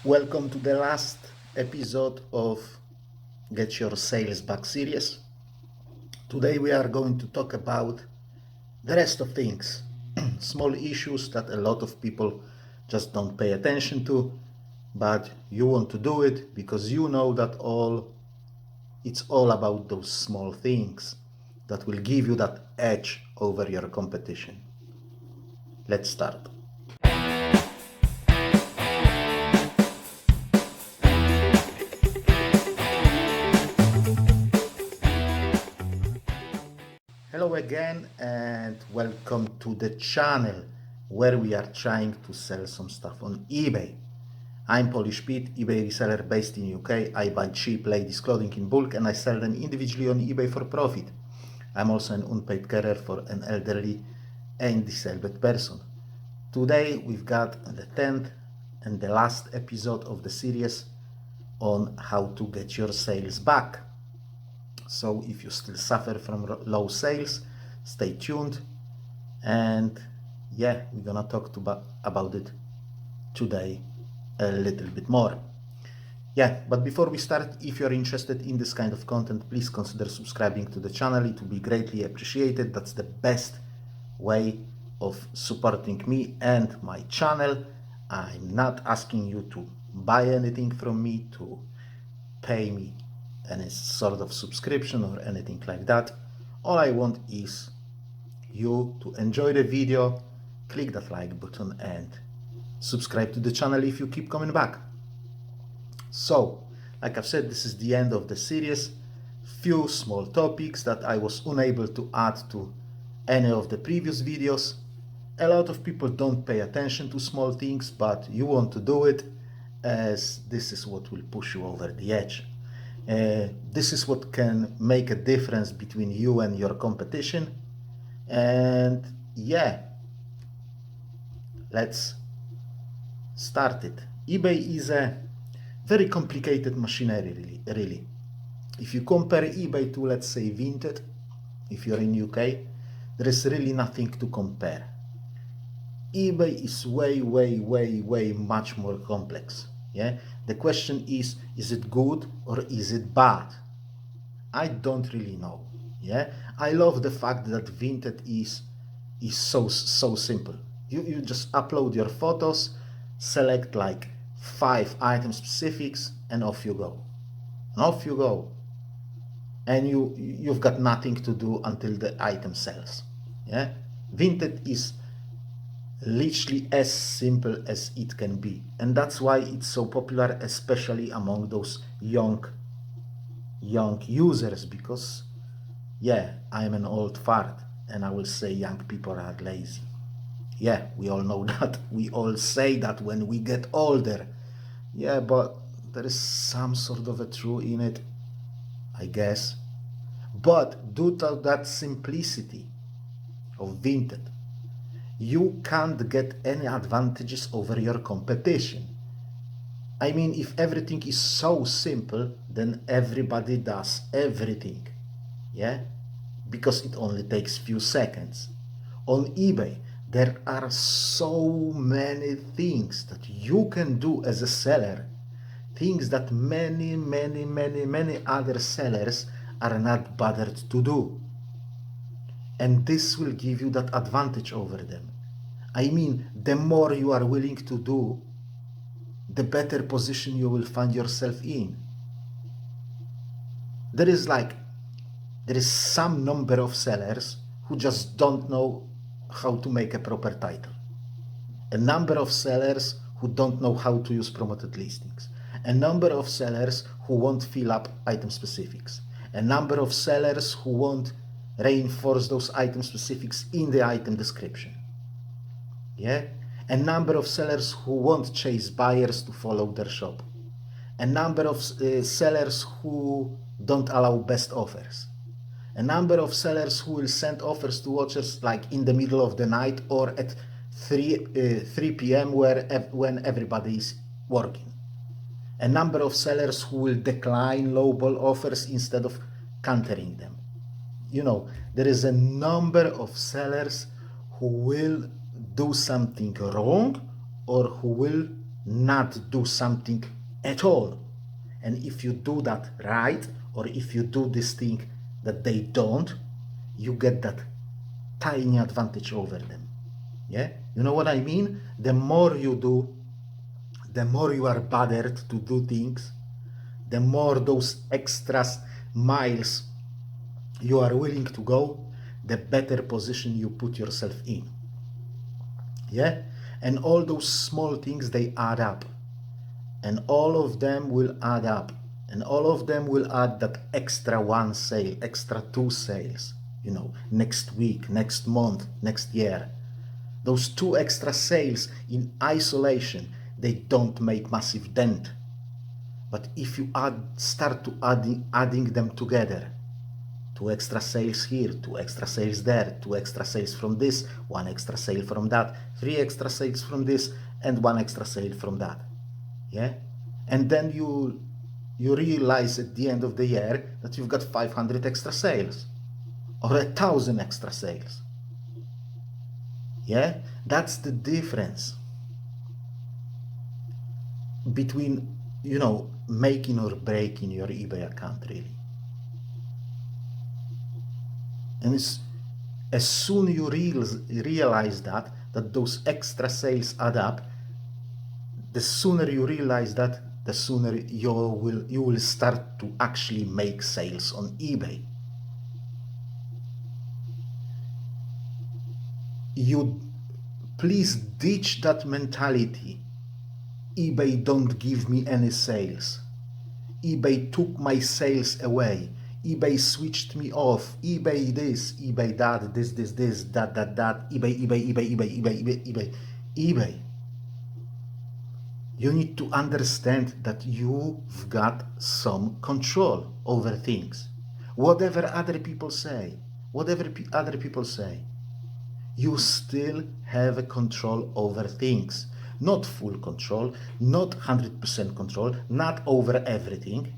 Welcome to the last episode of Get Your Sales Back series. Today we are going to talk about the rest of things, small issues that a lot of people just don't pay attention to, but you want to do it because you know that it's all about those small things that will give you that edge over your competition. Let's start. Hello again and welcome to the channel where we are trying to sell some stuff on eBay. I'm Polish Pete, eBay reseller based in UK. I buy cheap ladies clothing in bulk and I sell them individually on eBay for profit. I'm also an unpaid carer for an elderly and disabled person. Today we've got the 10th and the last episode of the series on how to get your sales back. So if you still suffer from low sales, stay tuned. And yeah, we're gonna talk about it today a little bit more. Yeah, but before we start, if you're interested in this kind of content, please consider subscribing to the channel. It will be greatly appreciated. That's the best way of supporting me and my channel. I'm not asking you to buy anything from me, to pay me any sort of subscription or anything like that. All I want is you to enjoy the video, click that like button and subscribe to the channel if you keep coming back. So, like I've said, this is the end of the series. Few small topics that I was unable to add to any of the previous videos. A lot of people don't pay attention to small things, but you want to do it, as this is what will push you over the edge. This is what can make a difference between you and your competition. And yeah, let's start it. eBay is a very complicated machinery, really. If you compare eBay to, let's say, Vinted, if you're in UK, there is really nothing to compare. eBay is way much more complex. Yeah, the question is it good or is it bad? I don't really know. Yeah, I love the fact that Vinted is so simple. You just upload your photos, select like 5 item specifics, and off you go. And you've got nothing to do until the item sells. Yeah, Vinted is literally as simple as it can be, and that's why it's so popular, especially among those young users, because yeah, I'm an old fart and I will say young people are lazy. Yeah, we all know that. We all say that when we get older. Yeah, but there is some sort of a truth in it, I guess. But due to that simplicity of Vinted, you can't get any advantages over your competition. I mean, if everything is so simple, then everybody does everything. Yeah? Because it only takes few seconds. On eBay, there are so many things that you can do as a seller, things that many other sellers are not bothered to do. And this will give you that advantage over them. I mean, the more you are willing to do, the better position you will find yourself in. There is some number of sellers who just don't know how to make a proper title. A number of sellers who don't know how to use promoted listings. A number of sellers who won't fill up item specifics. A number of sellers who won't reinforce those item specifics in the item description. Yeah? A number of sellers who won't chase buyers to follow their shop. A number of sellers who don't allow best offers. A number of sellers who will send offers to watchers like in the middle of the night or at 3 p.m. when everybody is working. A number of sellers who will decline lowball offers instead of countering them. You know, there is a number of sellers who will do something wrong or who will not do something at all. And if you do that right, or if you do this thing that they don't, you get that tiny advantage over them. Yeah, you know what I mean? The more you do, the more you are bothered to do things, the more those extras miles you are willing to go, the better position you put yourself in. Yeah, and all those small things, they add up, and all of them will add up, and all of them will add that extra one sale, extra two sales, you know, next week, next month, next year. Those two extra sales in isolation, they don't make massive dent. But if you start to adding them together, two extra sales here, two extra sales there, two extra sales from this, one extra sale from that, three extra sales from this, and one extra sale from that. Yeah? And then you realize at the end of the year that you've got 500 extra sales or 1,000 extra sales. Yeah? That's the difference between, you know, making or breaking your eBay account, really. And as soon you realize that those extra sales add up, the sooner you realize that, the sooner you will start to actually make sales on eBay. You please ditch that mentality. eBay don't give me any sales. eBay took my sales away. eBay switched me off. eBay this, eBay that, this, that, eBay. You need to understand that you've got some control over things. Whatever other people say, you still have a control over things. Not full control, not 100% control, not over everything.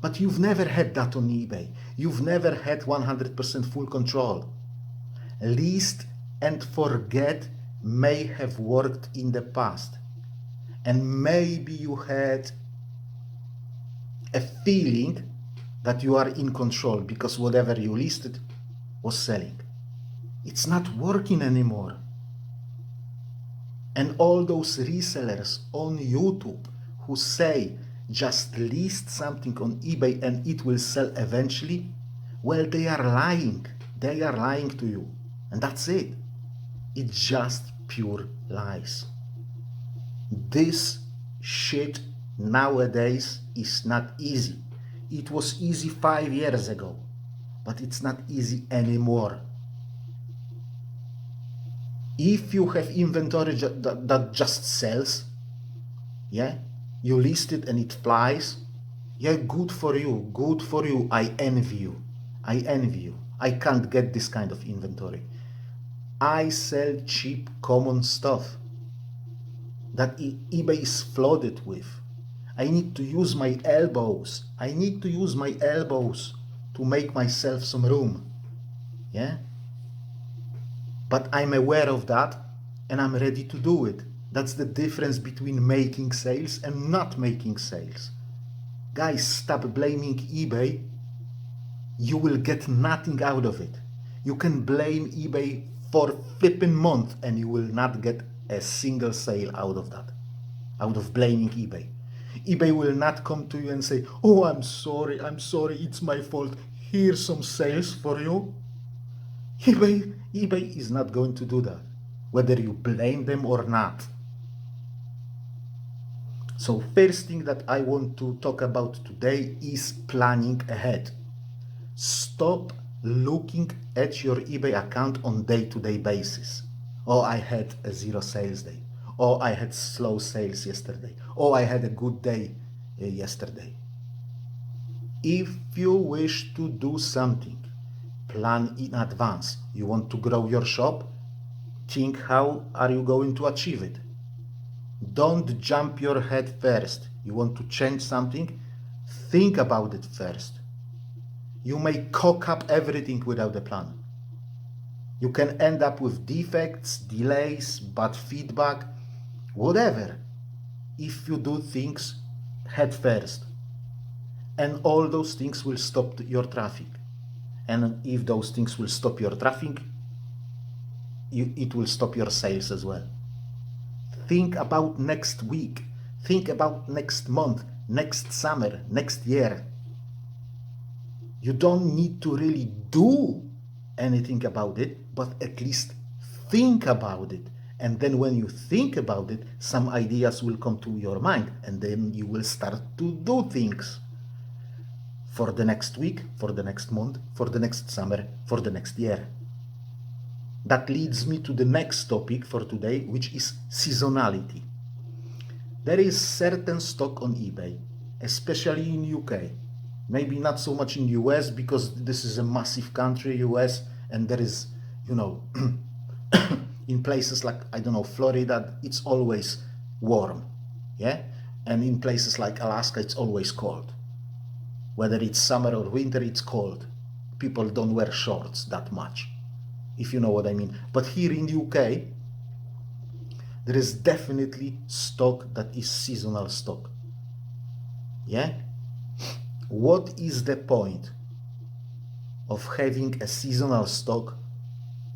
But you've never had that on eBay. You've never had 100% full control. List and forget may have worked in the past. And maybe you had a feeling that you are in control because whatever you listed was selling. It's not working anymore. And all those resellers on YouTube who say just list something on eBay and it will sell eventually, well, they are lying. They are lying to you. And that's it. It's just pure lies. This shit nowadays is not easy. It was easy 5 years ago, but it's not easy anymore. If you have inventory that just sells, yeah, you list it and it flies, yeah, good for you, I envy you, I can't get this kind of inventory. I sell cheap common stuff that eBay is flooded with. I need to use my elbows. To make myself some room. Yeah? But I'm aware of that and I'm ready to do it. That's the difference between making sales and not making sales. Guys, stop blaming eBay. You will get nothing out of it. You can blame eBay for flipping month and you will not get a single sale out of that, out of blaming eBay. eBay will not come to you and say, oh, I'm sorry, it's my fault. Here's some sales for you. eBay is not going to do that, whether you blame them or not. So first thing that I want to talk about today is planning ahead. Stop looking at your eBay account on day-to-day basis. Oh, I had a 0 sales day. Oh, I had slow sales yesterday. Oh, I had a good day yesterday. If you wish to do something, plan in advance. You want to grow your shop? Think how are you going to achieve it. Don't jump your head first. You want to change something? Think about it first. You may cock up everything without a plan. You can end up with defects, delays, bad feedback, whatever. if you do things head first. And all those things will stop your traffic. And if those things will stop your traffic, it will stop your sales as well. Think about next week. Think about next month, next summer, next year. You don't need to really do anything about it, but at least think about it. And then when you think about it, some ideas will come to your mind, and then you will start to do things for the next week, for the next month, for the next summer, for the next year. That leads me to the next topic for today, which is seasonality. There is certain stock on eBay, especially in UK. Maybe not so much in US, because this is a massive country, US, and there is, in places like, I don't know, Florida, it's always warm, yeah? And in places like Alaska, it's always cold. Whether it's summer or winter, it's cold. People don't wear shorts that much, if you know what I mean. But here in the UK, there is definitely stock that is seasonal stock, yeah? What is the point of having a seasonal stock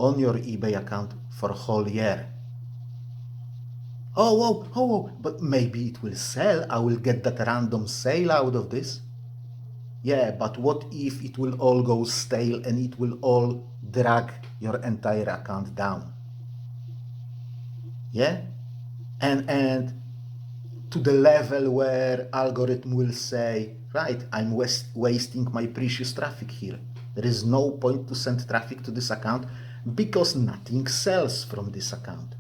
on your eBay account for a whole year? But maybe it will sell. I will get that random sale out of this. Yeah, but what if it will all go stale and it will all drag your entire account down? Yeah? And to the level where algorithm will say, right, I'm wasting my precious traffic here. There is no point to send traffic to this account because nothing sells from this account.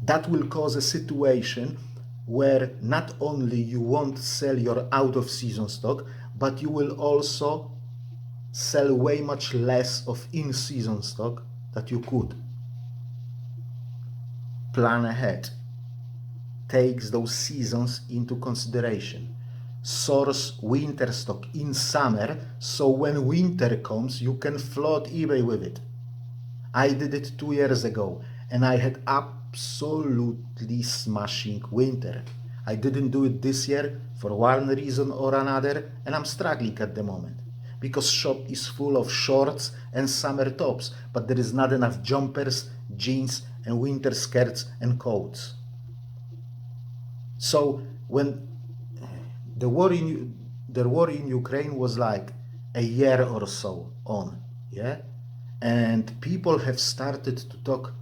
That will cause a situation where not only you won't sell your out-of-season stock, but you will also sell way much less of in-season stock that you could. Plan ahead. Takes those seasons into consideration. Source winter stock in summer, so when winter comes, you can flood eBay with it. I did it 2 years ago, and I had absolutely smashing winter. I didn't do it this year for one reason or another, and I'm struggling at the moment because shop is full of shorts and summer tops, but there is not enough jumpers, jeans, and winter skirts and coats. So when the war in Ukraine was like a year or so on, yeah, and people have started to talk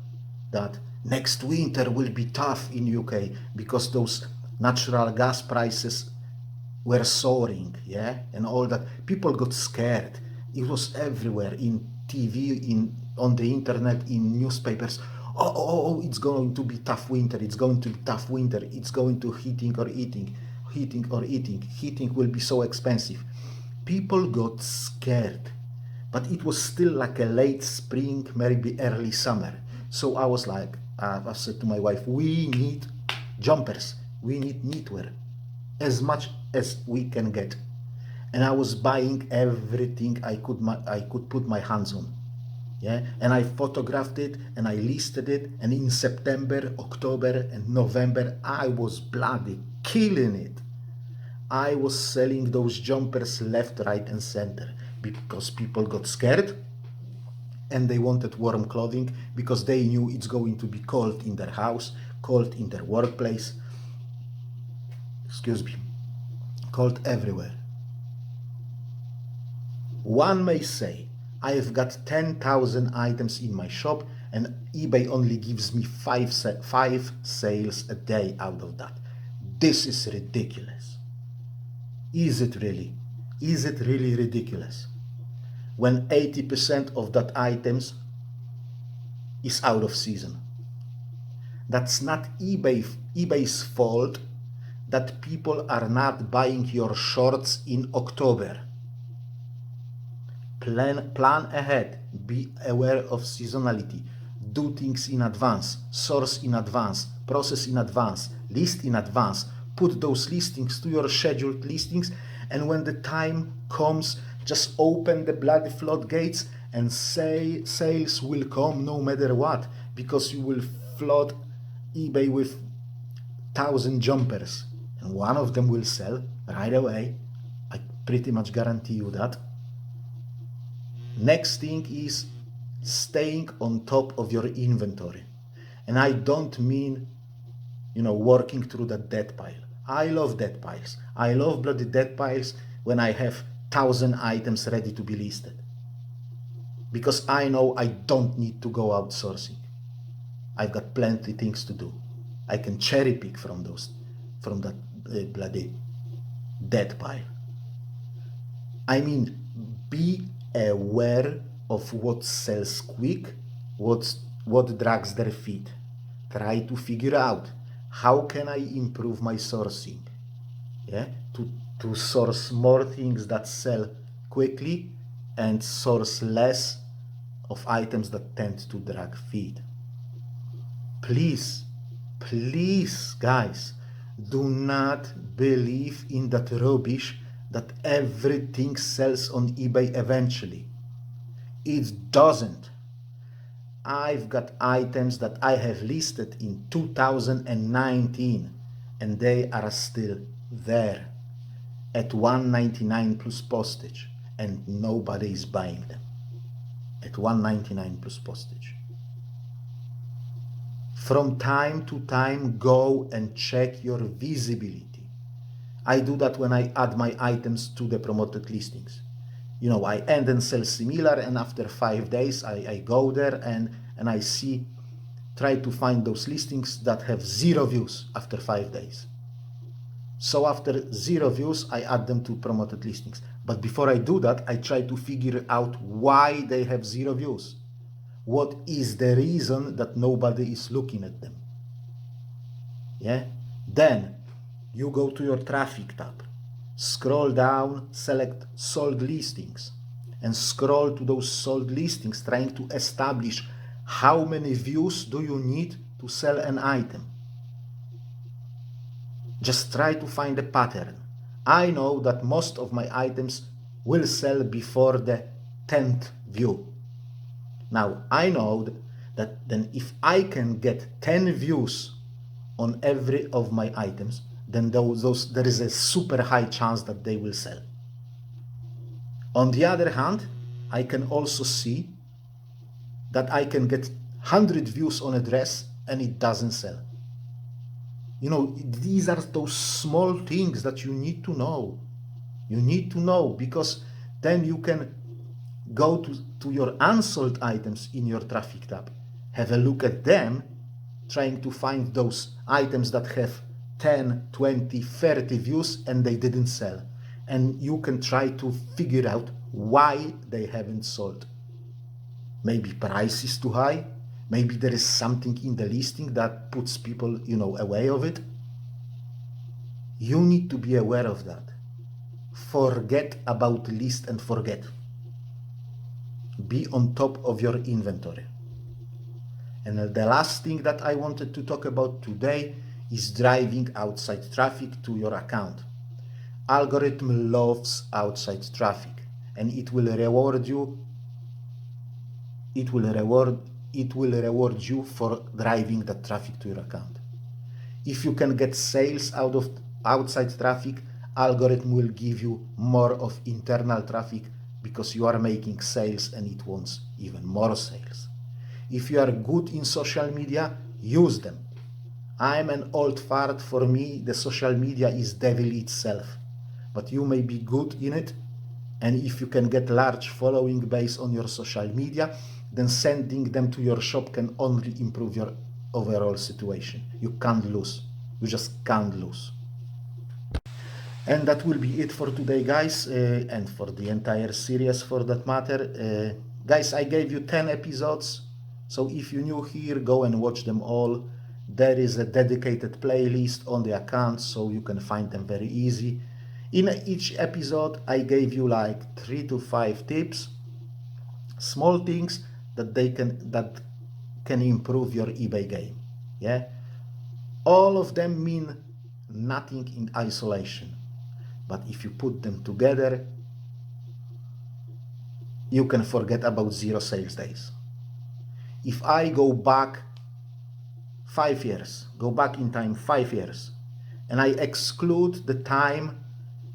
that next winter will be tough in UK because those natural gas prices were soaring, yeah, and all that. People got scared. It was everywhere, in TV, on the internet, in newspapers. Oh, it's going to be tough winter. It's going to be tough winter. It's going to heating or eating. Heating will be so expensive. People got scared, but it was still like a late spring, maybe early summer. So I was like, I said to my wife, we need jumpers. We need knitwear as much as we can get. And I was buying everything I could put my hands on. Yeah, and I photographed it and I listed it, and in September, October, and November, I was bloody killing it. I was selling those jumpers left, right, and center because people got scared and they wanted warm clothing because they knew it's going to be cold in their house, cold in their workplace, cold everywhere. One may say, I have got 10,000 items in my shop and eBay only gives me 5 sales a day out of that. This is ridiculous. Is it really? Is it really ridiculous? When 80% of that items is out of season. That's not eBay's fault that people are not buying your shorts in October. Plan ahead, be aware of seasonality, do things in advance, source in advance, process in advance, list in advance, put those listings to your scheduled listings, and when the time comes, just open the bloody floodgates and say sales will come no matter what, because you will flood eBay with 1,000 jumpers and one of them will sell right away. I pretty much guarantee you that. Next thing is staying on top of your inventory. And I don't mean, working through the dead pile. I love dead piles. I love bloody dead piles when I have 1,000 items ready to be listed. Because I know I don't need to go outsourcing. I've got plenty things to do. I can cherry pick from that bloody dead pile. I mean, be aware of what sells quick, what drags their feet. Try to figure out how can I improve my sourcing, to source more things that sell quickly and source less of items that tend to drag feet. Please, guys, do not believe in that rubbish that everything sells on eBay eventually. It doesn't. I've got items that I have listed in 2019 and they are still there at $199 plus postage and nobody is buying them at $199 plus postage. From time to time, go and check your visibility. I do that when I add my items to the promoted listings. I end and sell similar, and after 5 days, I go there and I try to find those listings that have 0 views after 5 days. So after 0 views, I add them to promoted listings. But before I do that, I try to figure out why they have 0 views. What is the reason that nobody is looking at them? Then you go to your traffic tab, scroll down, select sold listings, and scroll to those sold listings, trying to establish how many views do you need to sell an item. Just try to find a pattern. I know that most of my items will sell before the 10th view. Now, I know that then if I can get 10 views on every of my items, then there is a super high chance that they will sell. On the other hand, I can also see that I can get 100 views on a dress and it doesn't sell. These are those small things that you need to know. You need to know, because then you can go to your unsold items in your traffic tab, have a look at them, trying to find those items that have 10, 20, 30 views and they didn't sell. And you can try to figure out why they haven't sold. Maybe price is too high. Maybe there is something in the listing that puts people, away of it. You need to be aware of that. Forget about list and forget. Be on top of your inventory. And the last thing that I wanted to talk about today is driving outside traffic to your account. Algorithm loves outside traffic, and it will reward you. It will reward you for driving that traffic to your account. If you can get sales out of outside traffic, algorithm will give you more of internal traffic because you are making sales and it wants even more sales. If you are good in social media, use them. I'm an old fart. For me, the social media is devil itself. But you may be good in it, and if you can get large following base on your social media, then sending them to your shop can only improve your overall situation. You can't lose. You just can't lose. And that will be it for today, guys, and for the entire series for that matter. Guys, I gave you 10 episodes, so if you're new here, go and watch them all. There is a dedicated playlist on the account, so you can find them very easy. In each episode, I gave you like 3 to 5 tips, small things that can improve your eBay game. All of them mean nothing in isolation, but if you put them together, you can forget about 0 sales days. If I go back 5 years, go back in time 5 years, and I exclude the time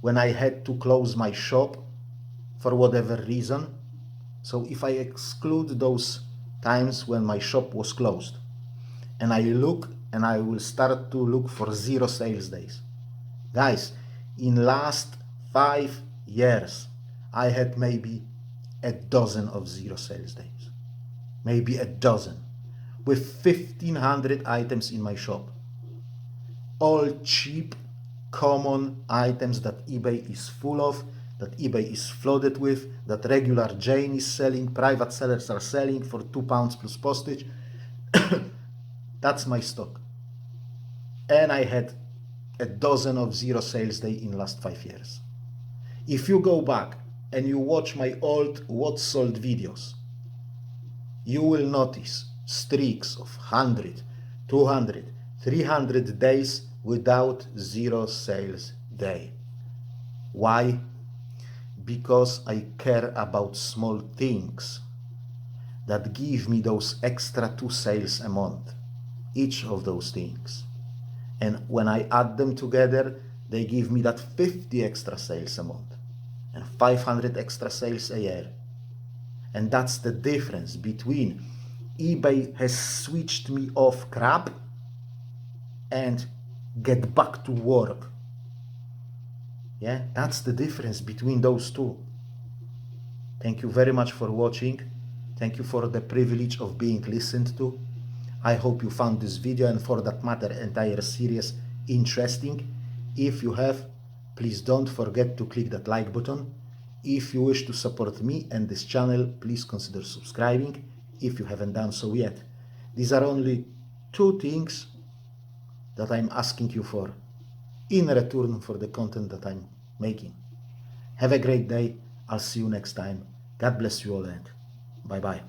when I had to close my shop for whatever reason. So if I exclude those times when my shop was closed, and I look, and I will start to look for 0 sales days. Guys, in last 5 years, I had maybe a dozen of 0 sales days. Maybe a dozen. With 1,500 items in my shop. All cheap, common items that eBay is full of, that eBay is flooded with, that regular Jane is selling, private sellers are selling for £2 plus postage. That's my stock. And I had a dozen of 0 sales day in last 5 years. If you go back and you watch my old what's sold videos, you will notice streaks of 100, 200, 300 days without 0 sales day. Why? Because I care about small things that give me those extra 2 sales a month, each of those things. And when I add them together, they give me that 50 extra sales a month and 500 extra sales a year. And that's the difference between eBay has switched me off crap and get back to work. Yeah, that's the difference between those two. Thank you very much for watching. Thank you for the privilege of being listened to. I hope you found this video, and for that matter, entire series, interesting. If you have, please don't forget to click that like button. If you wish to support me and this channel, please consider subscribing if you haven't done so yet. These are only 2 things that I'm asking you for in return for the content that I'm making. Have a great day. I'll see you next time. God bless you all, and bye-bye.